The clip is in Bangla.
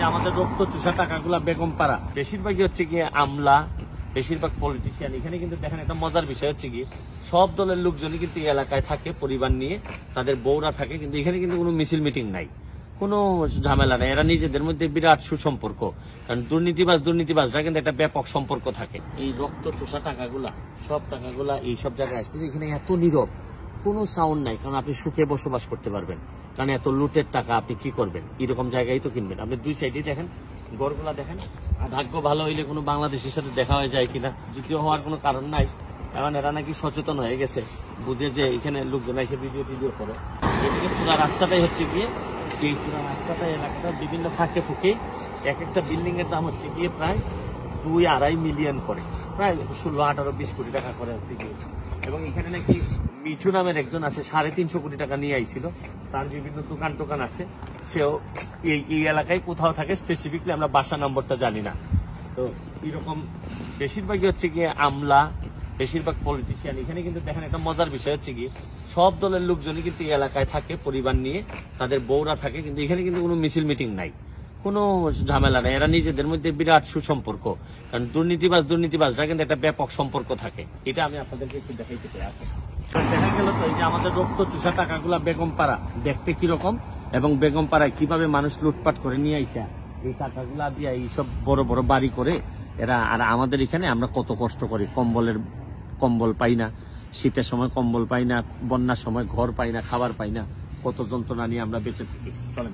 আমাদের রক্ত চুষা টাকাগুলা বেগমপাড়া বেশিরভাগই হচ্ছে গিয়ে আমলা, বেশিরভাগ পলিটিশিয়ান। এখানে কিন্তু দেখেন একটা মজার বিষয় হচ্ছে কি, সব দলের লোকজনই কিন্তু এই এলাকায় থাকে, পরিবার নিয়ে তাদের বউরা থাকে, কিন্তু এখানে কিন্তু কোনো মিছিল মিটিং নাই, কোনো ঝামেলা নাই। এরা নিজেদের মধ্যে বিরাট সুসম্পর্ক, কারণ দুর্নীতিবাজরা কিন্তু একটা ব্যাপক সম্পর্ক থাকে। এই রক্ত চোষা টাকাগুলা, সব টাকাগুলা এই সব জায়গায় আসতেছে। এখানে এত নীরব, কোনো সাউন্ড নাই, কারণ আপনি সুখে বসবাস করতে পারবেন। কারণ এত লুটের টাকা আপনি কি করবেন, এরকম জায়গায় তো কিনবেন। আপনি দুই সাইডেই দেখেন, গড়গুলা দেখেন। ভাগ্য ভালো হইলে কোনো বাংলাদেশের সাথে দেখা হয়ে যায় কিনা, যদিও হওয়ার কোনো কারণ নাই। এখন এরা নাকি সচেতন হয়ে গেছে, বুঝে যে এখানে লোকজন এসে ভিডিও করে। এদিকে পুরো রাস্তাটাই হচ্ছে গিয়ে, এই পুরো রাস্তাটা এলাকাটা বিভিন্ন ফাঁকে ফুঁকে এক একটা বিল্ডিং এর দাম হচ্ছে গিয়ে প্রায় 2-2.5 মিলিয়ন করে, প্রায় 16-18-20 কোটি টাকা করে হচ্ছে গিয়ে। এবং এখানে নাকি মিঠু নামের একজন আছে, 350 কোটি টাকা নিয়ে আইছিল। তার বিভিন্ন দোকান আছে, সেও এই এলাকায় কোথাও থাকে, স্পেসিফিকলি আমরা বাসা নম্বরটা জানি না। তো এরকম বেশিরভাগই হচ্ছে গিয়ে আমলা, বেশিরভাগ পলিটিশিয়ান। এখানে কিন্তু দেখেন একটা মজার বিষয় হচ্ছে কি, সব দলের লোকজনই কিন্তু এই এলাকায় থাকে, পরিবার নিয়ে তাদের বউরা থাকে, কিন্তু এখানে কিন্তু কোনো মিছিল মিটিং নাই, কোনো ঝামেলা নাই। এরা নিজেদের মধ্যে বিরাট সুসম্পর্ক, কারণ দুর্নীতিবাজরা কিন্তু একটা ব্যাপক সম্পর্ক থাকে। এটা আমি আপনাদেরকে একটু দেখাইতে চাই। দেখা গেল তো এই যে আমাদের রক্ত চুষা টাকাগুলা বেগমপাড়া দেখতে কিরকম, এবং বেগমপাড়ায় কিভাবে মানুষ লুটপাট করে নিয়ে আইসা এই টাকাগুলা দিয়ে এইসব বড় বড় বাড়ি করে এরা। আর আমাদের এখানে আমরা কত কষ্ট করি, কম্বল পাই না, শীতের সময় কম্বল পাই না, বন্যার সময় ঘর পাই না, খাবার পাই না, কত যন্ত্রণা নিয়ে আমরা বেঁচে থাকি। চলেন।